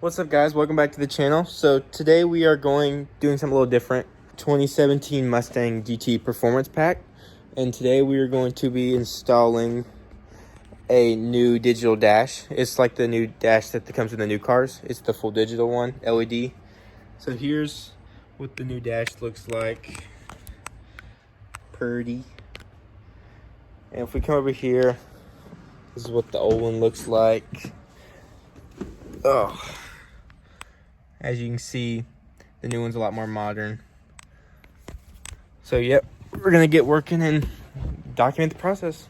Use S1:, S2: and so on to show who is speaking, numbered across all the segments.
S1: What's up, guys? Welcome back to the channel. So today we are doing something a little different. 2017 Mustang GT Performance Pack, and today we are going to be installing a new digital dash. It's like the new dash that comes with the new cars. It's the full digital one, LED. So here's what the new dash looks like. Pretty. And if we come over here, this is what the old one looks like. Oh. As you can see, the new one's a lot more modern. So, yep, we're gonna get working and document the process.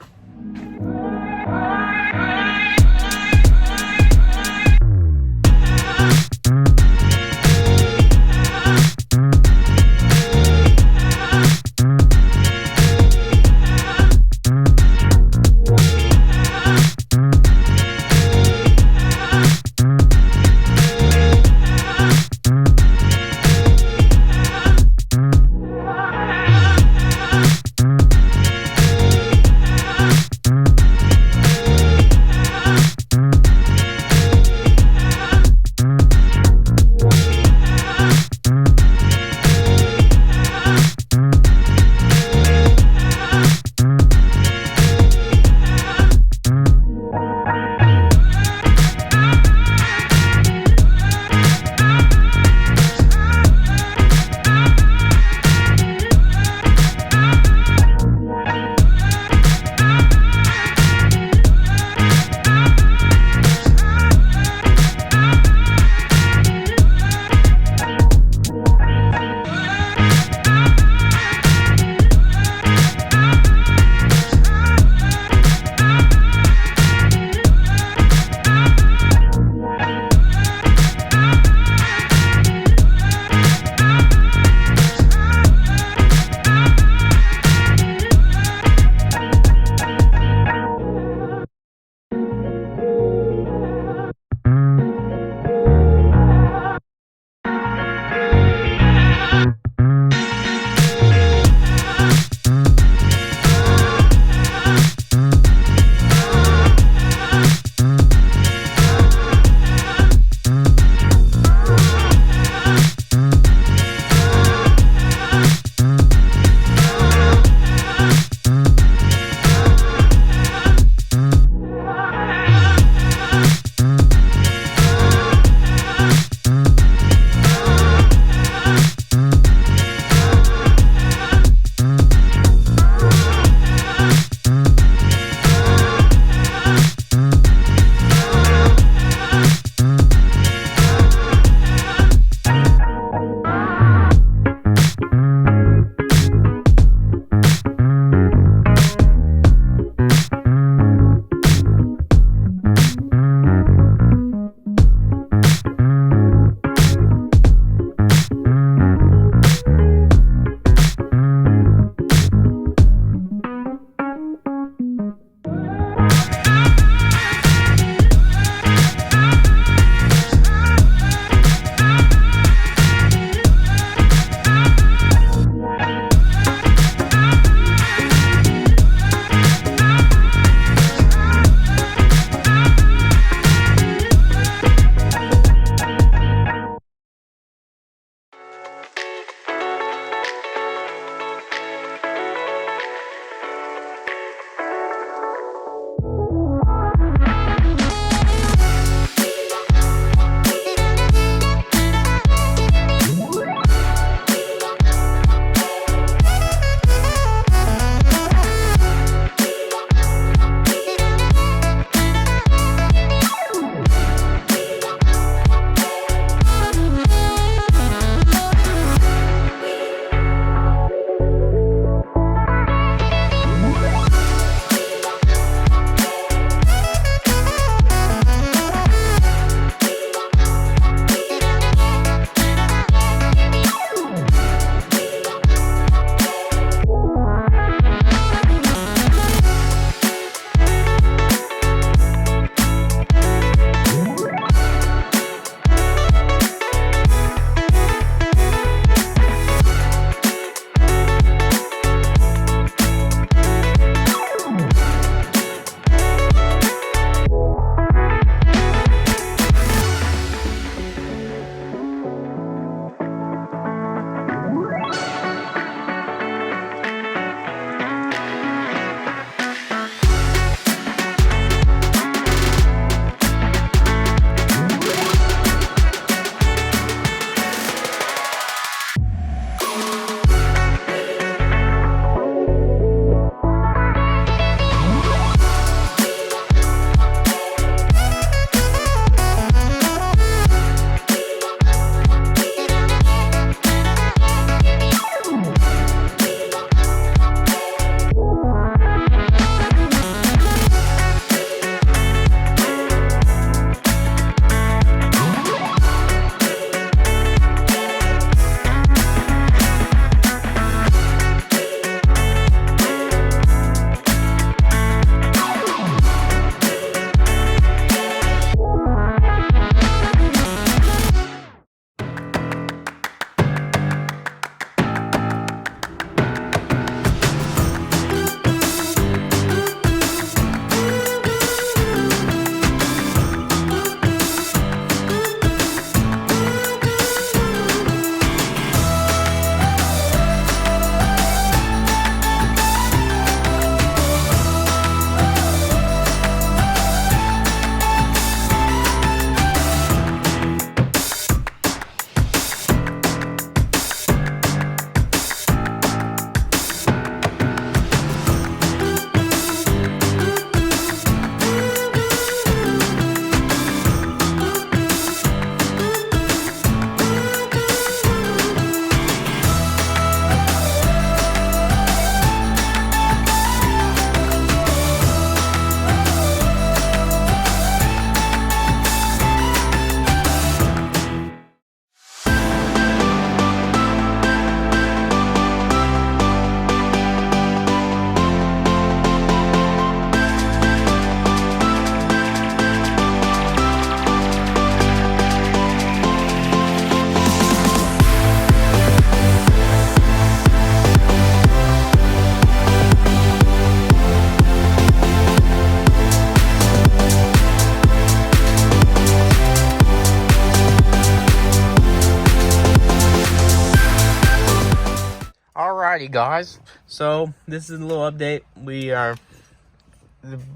S1: guys, so this is a little update.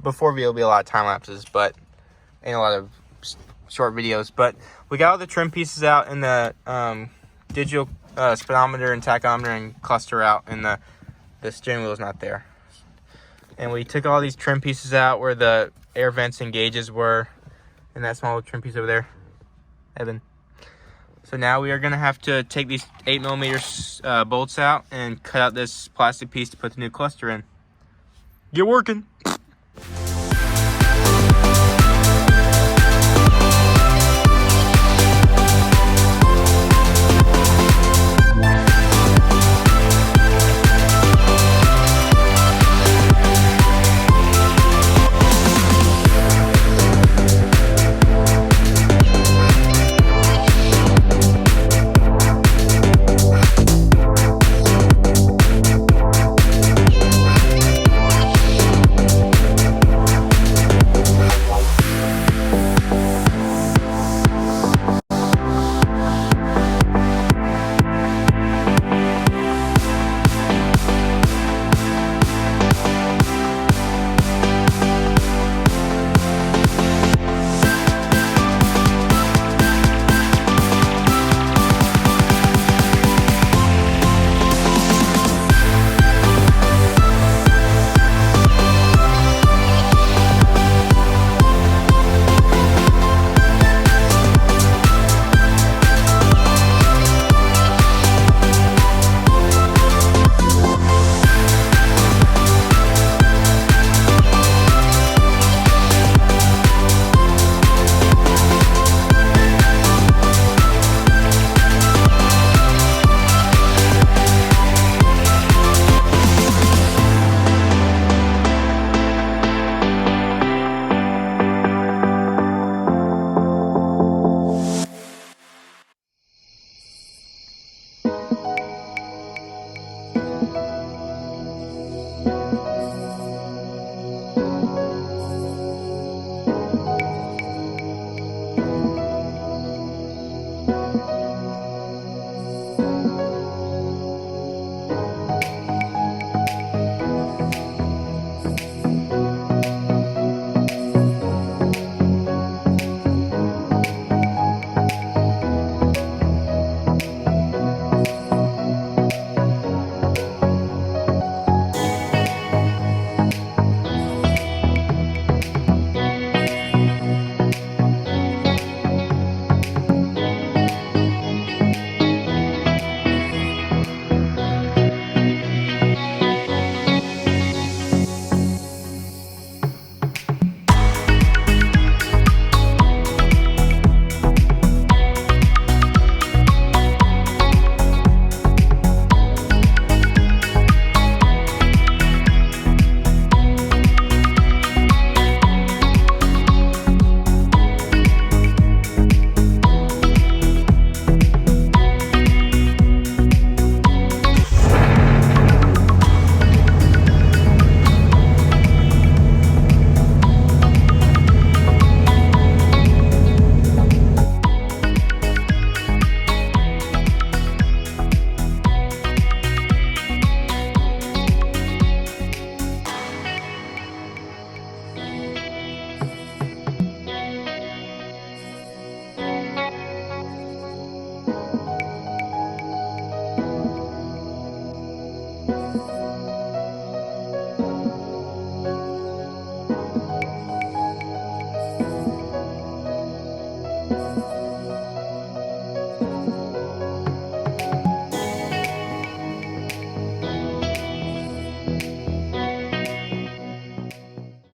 S1: Before video will be a lot of time lapses, but ain't a lot of short videos. But we got all the trim pieces out, and the digital speedometer and tachometer and cluster out, and the steering wheel is not there. And we took all these trim pieces out where the air vents and gauges were, and that small trim piece over there, Evan. So now we are going to have to take these 8mm bolts out and cut out this plastic piece to put the new cluster in. Get working.